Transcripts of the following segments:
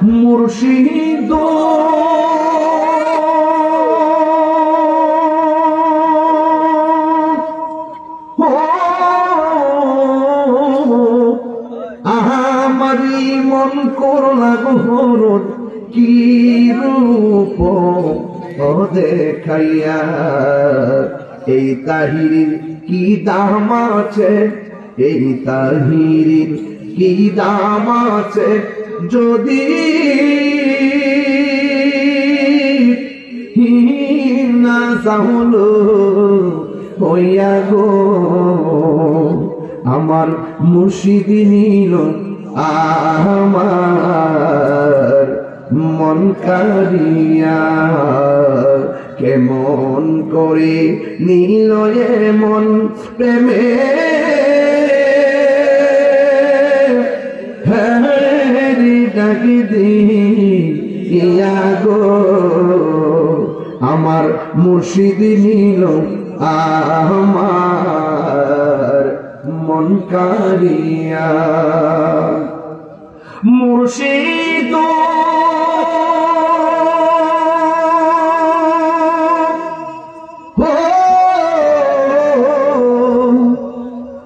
মুর্শিদ আমারি মন করলা গহরণ কি রূপ দেখাইয়া এই তাহিরির কি দাম আছে এই তাহিরির কি দাম আছে যদি না চাহলো হইয়া গো আমার মুর্শিদ নিল আমার মন কারিয়া কেমন করে নিল এমন প্রেমে ডাকি দিয়া গো আমার মুর্শিদ নিল আমার মন কারিয়া মুর্শিদ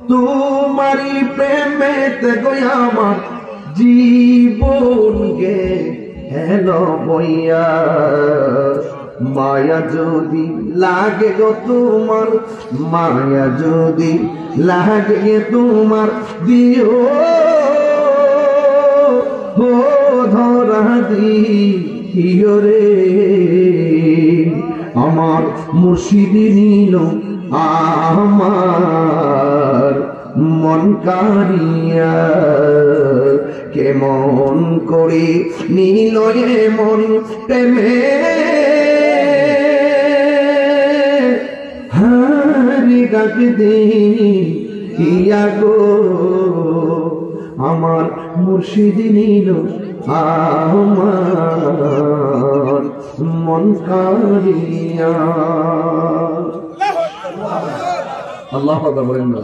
তোমারি প্রেমেতে গো আমার জীবন গে হেলো বইয়া মায়া যদি লাগে গো তোমার মায়া যদি লাগে তোমার দিও ও ধরা দিও রে আমার মুর্শিদ নিল আমার মন কারিয়া কেমন করে নিল এমন প্রেমে হারি ডাক দিয়া গো আমার মুর্শিদ নিল আমার মন কারিয়া আল্লাহু আকবার বলেন না